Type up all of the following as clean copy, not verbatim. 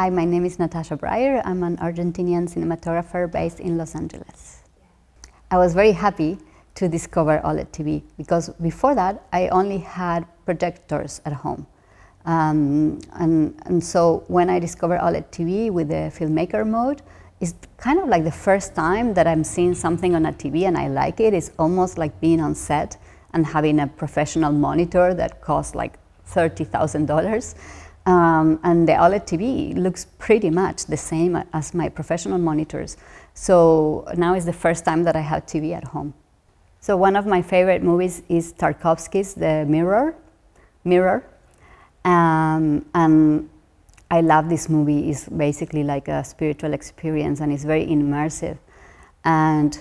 Hi, my name is Natasha Braier. I'm an Argentinian cinematographer based in Los Angeles. I was very happy to discover OLED TV because before that I only had projectors at home. And so when I discovered OLED TV with the filmmaker mode, it's kind of like the first time that I'm seeing something on a TV and I like it. It's almost like being on set and having a professional monitor that costs like $30,000. And the OLED TV looks pretty much the same as my professional monitors. So now is the first time that I have TV at home. So one of my favorite movies is Tarkovsky's The Mirror. And I love this movie. It's basically like a spiritual experience and it's very immersive. And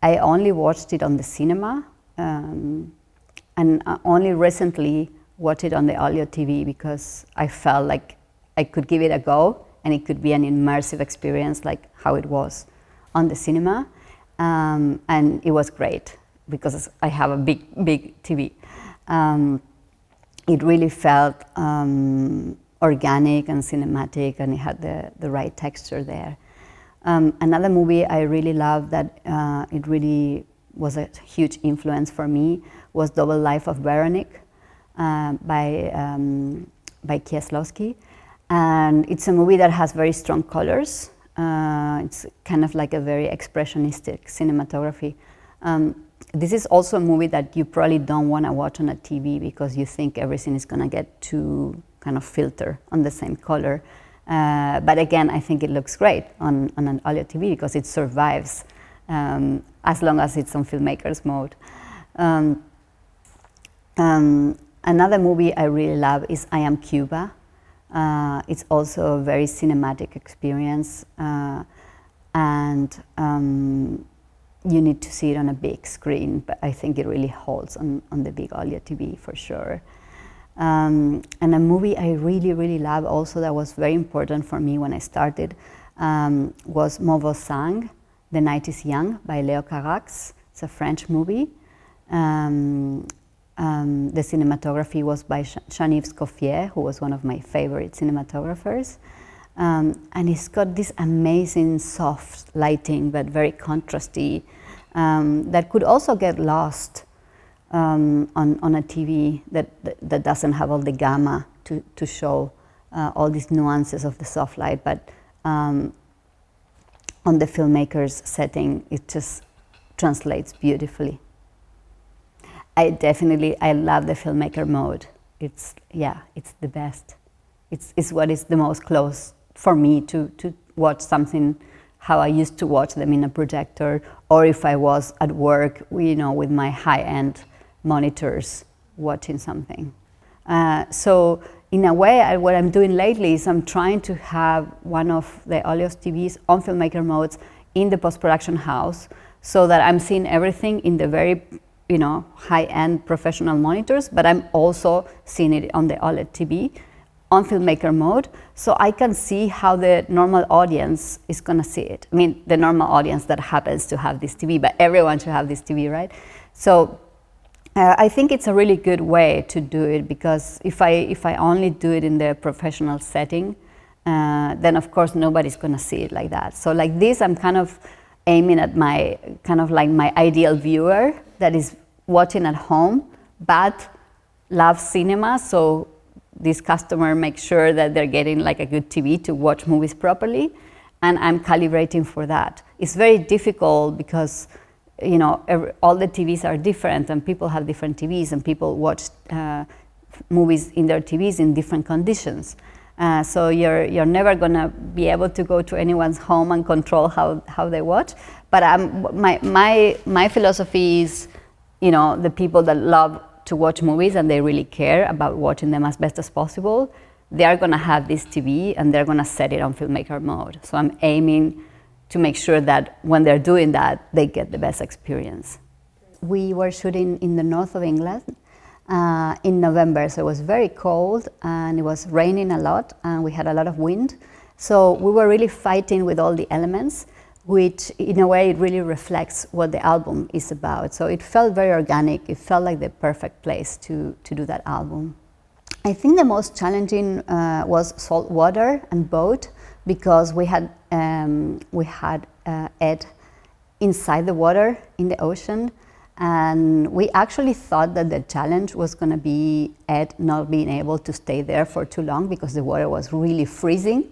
I only watched it on the cinema and only recently watched it on the OLED TV because I felt like I could give it a go and it could be an immersive experience like how it was on the cinema. And it was great because I have a big TV. It really felt organic and cinematic and it had the right texture there. Another movie I really loved that it really was a huge influence for me was Double Life of Veronique by Kieslowski. And it's a movie that has very strong colors. It's kind of like a very expressionistic cinematography. This is also a movie that you probably don't want to watch on a TV because you think everything is going to get too kind of filter on the same color. But again, I think it looks great on an OLED TV because it survives as long as it's on filmmaker's mode. Another movie I really love is I Am Cuba. It's also a very cinematic experience and you need to see it on a big screen, but I think it really holds on the big OLED TV for sure. And a movie I really love also that was very important for me when I started was Mauvais Sang, The Night is Young by Léo Carax. It's a French movie. The cinematography was by Jean-Yves Coffier, who was one of my favorite cinematographers. And it's got this amazing soft lighting, but very contrasty, that could also get lost on a TV that doesn't have all the gamma to show all these nuances of the soft light, but on the filmmaker's setting, it just translates beautifully. I love the filmmaker mode. It's the best. It's what is the most close for me to watch something how I used to watch them in a projector, or if I was at work, with my high-end monitors watching something. So in a way, what I'm doing lately is I'm trying to have one of the OLED TVs on filmmaker modes in the post-production house so that I'm seeing everything in the very high-end professional monitors, but I'm also seeing it on the OLED TV on filmmaker mode, so I can see how the normal audience is going to see it. I mean, the normal audience that happens to have this TV, but everyone should have this TV, right? So I think it's a really good way to do it because if I only do it in the professional setting, then of course nobody's going to see it like that. So like this, I'm kind of aiming at my my ideal viewer that is watching at home but loves cinema, so this customer makes sure that they're getting like a good TV to watch movies properly, and I'm calibrating for that. It's very difficult because all the TVs are different and people have different TVs and people watch movies in their TVs in different conditions. So you're never gonna be able to go to anyone's home and control how they watch. But my philosophy is, the people that love to watch movies and they really care about watching them as best as possible, they are gonna have this TV and they're gonna set it on filmmaker mode. So I'm aiming to make sure that when they're doing that, they get the best experience. We were shooting in the north of England in November, so it was very cold and it was raining a lot and we had a lot of wind. So we were really fighting with all the elements, which in a way it really reflects what the album is about. So it felt very organic. It felt like the perfect place to do that album. I think the most challenging was salt water and boat, because we had Ed inside the water in the ocean, and we actually thought that the challenge was going to be Ed not being able to stay there for too long because the water was really freezing.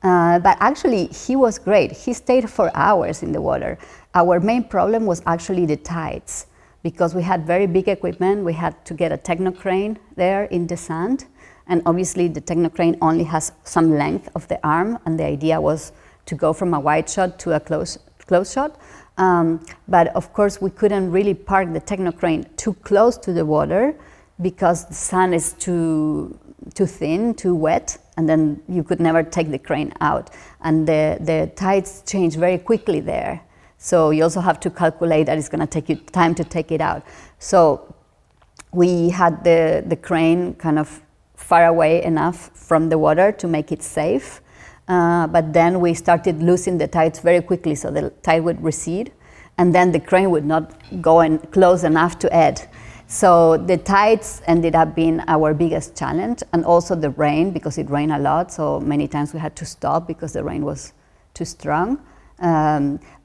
But actually he was great. He stayed for hours in the water. Our main problem was actually the tides, because we had very big equipment. We had to get a techno crane there in the sand, and obviously the techno crane only has some length of the arm, and the idea was to go from a wide shot to a close shot. But of course we couldn't really park the techno crane too close to the water, because the sand is too thin, too wet, and then you could never take the crane out. And the tides change very quickly there. So you also have to calculate that it's going to take you time to take it out. So we had the crane kind of far away enough from the water to make it safe. But then we started losing the tides very quickly, so the tide would recede, and then the crane would not go in close enough to Ed. So the tides ended up being our biggest challenge, and also the rain, because it rained a lot, so many times we had to stop because the rain was too strong.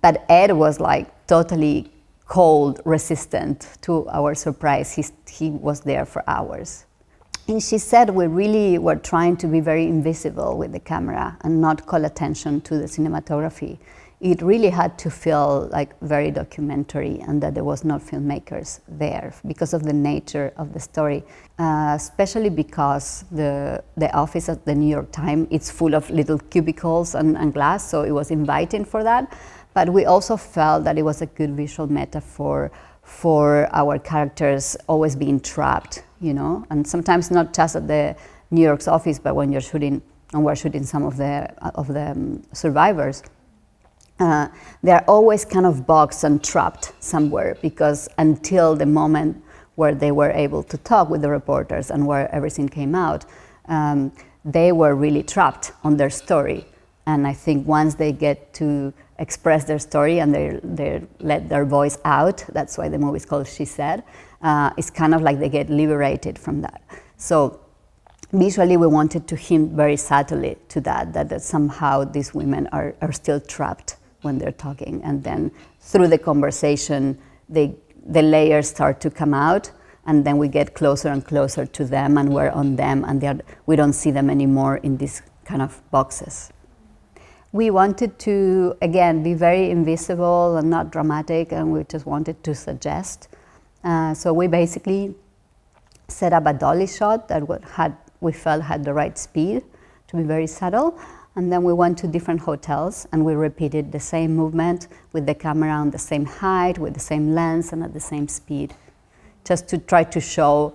But Ed was like totally cold resistant, to our surprise. He was there for hours. And she said we really were trying to be very invisible with the camera and not call attention to the cinematography. It really had to feel like very documentary, and that there was no filmmakers there because of the nature of the story, especially because the office at the New York Times, it's full of little cubicles and glass, so it was inviting for that. But we also felt that it was a good visual metaphor for our characters always being trapped, you know, and sometimes not just at the New York's office, but when you're shooting, and we're shooting some of the survivors, they're always kind of boxed and trapped somewhere, because until the moment where they were able to talk with the reporters and where everything came out, they were really trapped on their story. And I think once they get to express their story and they let their voice out, that's why the movie is called She Said, it's kind of like they get liberated from that. So visually we wanted to hint very subtly to that somehow these women are still trapped when they're talking, and then through the conversation the layers start to come out, and then we get closer and closer to them, and we're on them, and we don't see them anymore in these kind of boxes. We wanted to, again, be very invisible and not dramatic, and we just wanted to suggest. So we basically set up a dolly shot that we felt had the right speed to be very subtle, and then we went to different hotels and we repeated the same movement with the camera on the same height, with the same lens, and at the same speed, just to try to show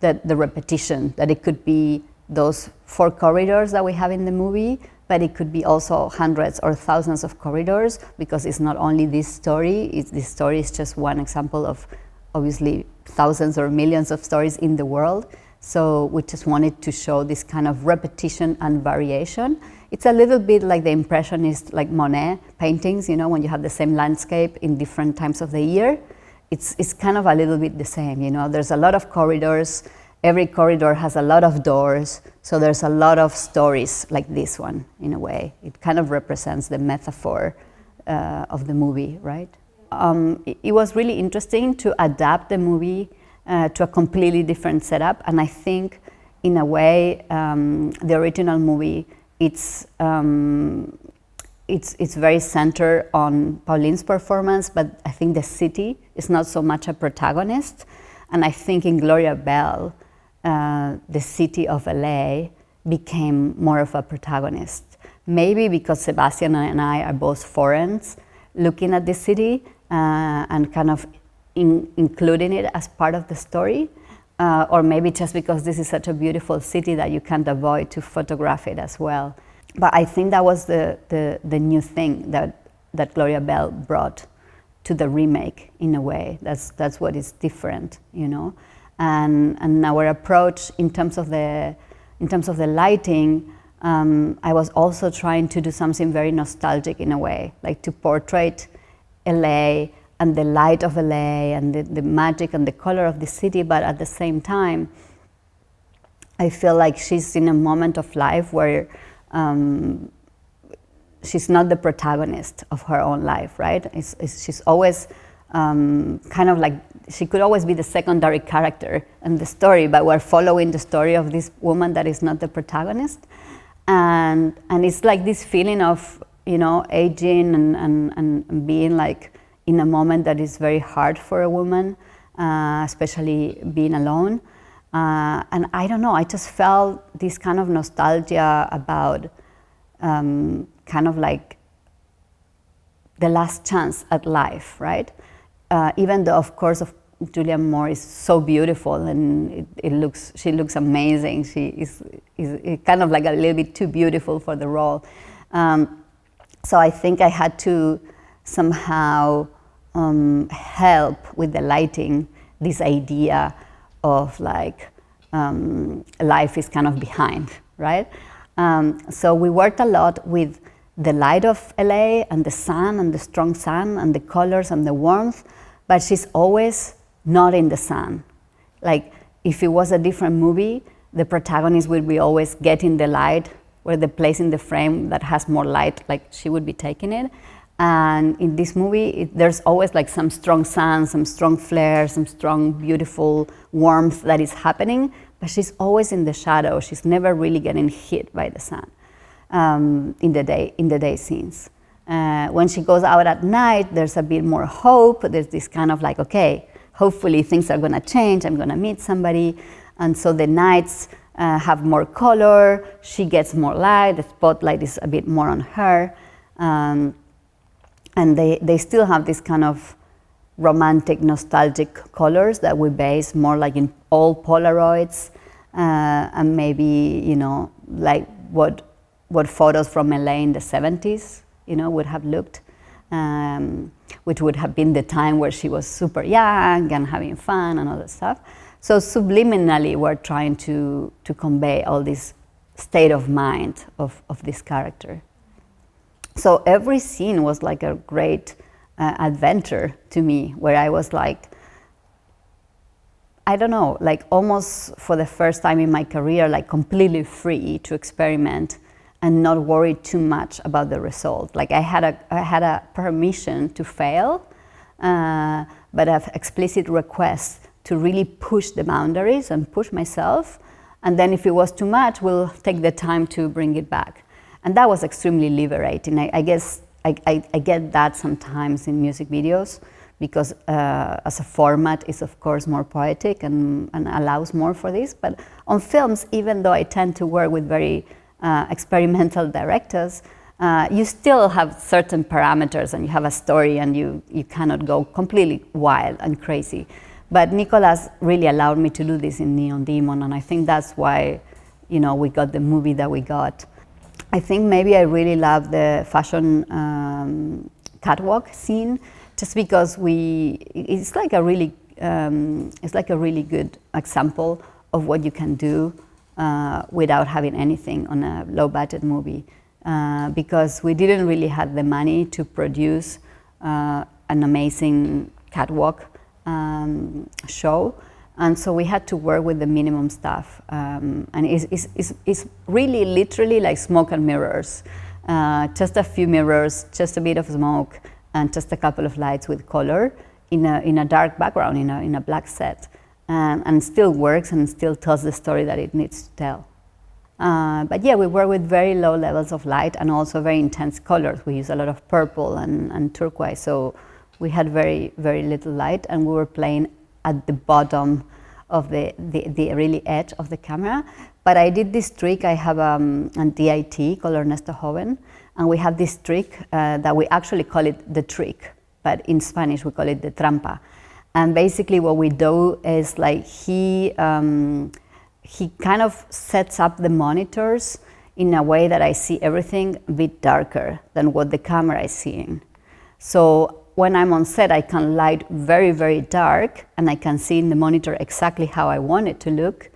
that the repetition, that it could be those 4 corridors that we have in the movie, but it could be also hundreds or thousands of corridors, because it's not only this story, this story is just one example of obviously thousands or millions of stories in the world. So we just wanted to show this kind of repetition and variation. It's a little bit like the Impressionist, like Monet paintings, you know, when you have the same landscape in different times of the year. It's kind of a little bit the same, you know. There's a lot of corridors. Every corridor has a lot of doors, so there's a lot of stories like this one, in a way. It kind of represents the metaphor of the movie, right? It was really interesting to adapt the movie to a completely different setup, and I think, in a way, the original movie, it's very centered on Pauline's performance, but I think the city is not so much a protagonist, and I think in Gloria Bell, the city of LA became more of a protagonist. Maybe because Sebastian and I are both foreigners looking at the city and kind of including it as part of the story, or maybe just because this is such a beautiful city that you can't avoid to photograph it as well. But I think that was the new thing that Gloria Bell brought to the remake, in a way. That's what is different, you know. And our approach in terms of the lighting, I was also trying to do something very nostalgic in a way, like to portray LA and the light of LA and the magic and the color of the city, but at the same time, I feel like she's in a moment of life where she's not the protagonist of her own life, right? She's always kind of like, she could always be the secondary character in the story, but we're following the story of this woman that is not the protagonist. And it's like this feeling of, you know, aging and being like in a moment that is very hard for a woman, especially being alone. And I don't know, I just felt this kind of nostalgia about kind of like the last chance at life, right? Even though, of course, Julianne Moore is so beautiful and she looks amazing. She is kind of like a little bit too beautiful for the role. So I think I had to somehow help with the lighting this idea of like life is kind of behind, right? So we worked a lot with the light of LA and the sun and the strong sun and the colors and the warmth, but she's always not in the sun. Like if it was a different movie, the protagonist would be always getting the light, or the place in the frame that has more light, like she would be taking it. And in this movie, there's always like some strong sun, some strong flare, some strong, beautiful warmth that is happening, but she's always in the shadow. She's never really getting hit by the sun in the day scenes. When she goes out at night, there's a bit more hope. There's this kind of like, okay, hopefully things are going to change. I'm going to meet somebody. And so the nights have more color. She gets more light. The spotlight is a bit more on her. And they still have this kind of romantic, nostalgic colors that we base more like in all Polaroids, and maybe, you know, like what photos from LA in the 70s, you know, would have looked, which would have been the time where she was super young and having fun and all that stuff. So subliminally, we're trying to convey all this state of mind of this character. So every scene was like a great adventure to me, where I was like, I don't know, like almost for the first time in my career, like completely free to experiment and not worry too much about the result. Like I had a permission to fail, but an explicit request to really push the boundaries and push myself. And then if it was too much, we'll take the time to bring it back. And that was extremely liberating. I guess I get that sometimes in music videos, because as a format is of course more poetic and allows more for this. But on films, even though I tend to work with very experimental directors, you still have certain parameters and you have a story and you cannot go completely wild and crazy. But Nicolas really allowed me to do this in Neon Demon, and I think that's why, you know, we got the movie that we got. I think maybe I really love the fashion catwalk scene, just because it's like a really good example of what you can do without having anything on a low budget movie, because we didn't really have the money to produce an amazing catwalk show, and so we had to work with the minimum stuff, and it's really literally like smoke and mirrors, just a few mirrors, just a bit of smoke, and just a couple of lights with color in a dark background, in a black set, and still works and still tells the story that it needs to tell. But yeah, we work with very low levels of light and also very intense colors. We use a lot of purple and turquoise, so we had very, very little light, and we were playing at the bottom of the really edge of the camera. But I did this trick. I have a DIT called Ernesto Joven, and we have this trick that we actually call it the trick, but in Spanish we call it the trampa. And basically what we do is like he kind of sets up the monitors in a way that I see everything a bit darker than what the camera is seeing. So when I'm on set, I can light very, very dark, and I can see in the monitor exactly how I want it to look.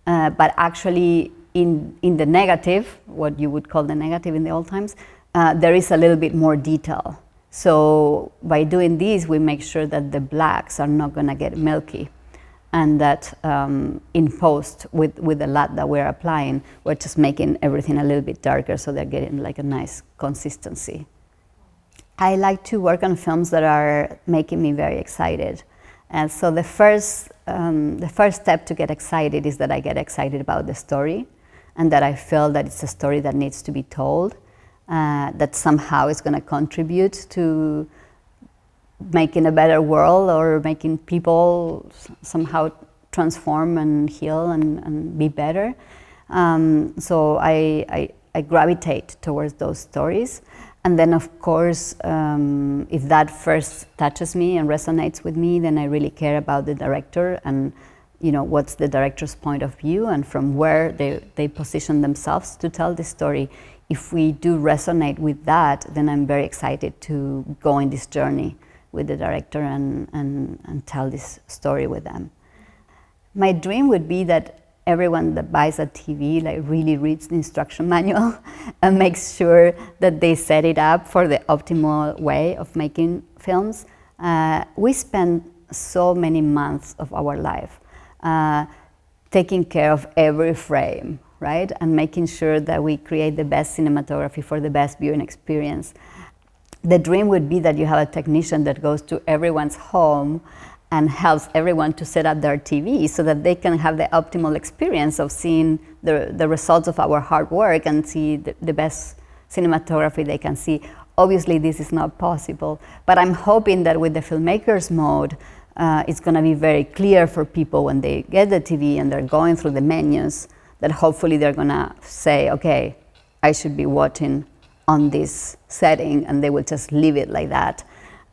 But actually, in the negative, what you would call the negative in the old times, there is a little bit more detail. So by doing this, we make sure that the blacks are not going to get milky. and that in post with the light that we're applying, we're just making everything a little bit darker, so they're getting like a nice consistency. I like to work on films that are making me very excited. And so the first step to get excited is that I get excited about the story, and that I feel that it's a story that needs to be told, that somehow is going to contribute to making a better world, or making people somehow transform and heal and be better. So I gravitate towards those stories. And then, of course, if that first touches me and resonates with me, then I really care about the director and, you know, what's the director's point of view and from where they position themselves to tell the story. If we do resonate with that, then I'm very excited to go in this journey with the director and tell this story with them. My dream would be that everyone that buys a TV like really reads the instruction manual and makes sure that they set it up for the optimal way of making films. We spend so many months of our life taking care of every frame, right? And making sure that we create the best cinematography for the best viewing experience. The dream would be that you have a technician that goes to everyone's home and helps everyone to set up their TV so that they can have the optimal experience of seeing the results of our hard work and see the best cinematography they can see. Obviously, this is not possible, but I'm hoping that with the filmmaker's mode, it's going to be very clear for people when they get the TV and they're going through the menus, that hopefully they're going to say, okay, I should be watching on this setting, and they will just leave it like that.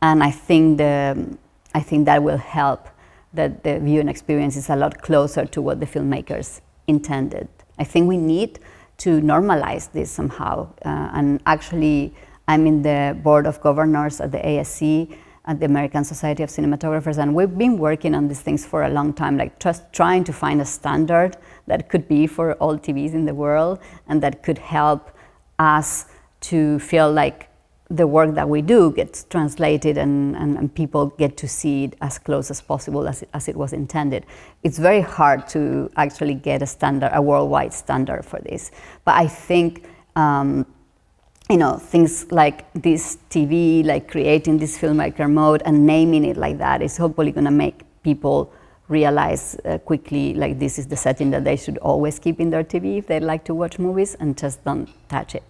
And I think that will help, that the viewing experience is a lot closer to what the filmmakers intended. I think we need to normalize this somehow. And actually, I'm in the board of governors at the ASC, at the American Society of Cinematographers, and we've been working on these things for a long time, like just trying to find a standard that could be for all TVs in the world, and that could help us to feel like the work that we do gets translated and people get to see it as close as possible as it was intended. It's very hard to actually get a worldwide standard for this. But I think, you know, things like this TV, like creating this filmmaker mode and naming it like that is hopefully going to make people realize quickly, like, this is the setting that they should always keep in their TV if they like to watch movies, and just don't touch it.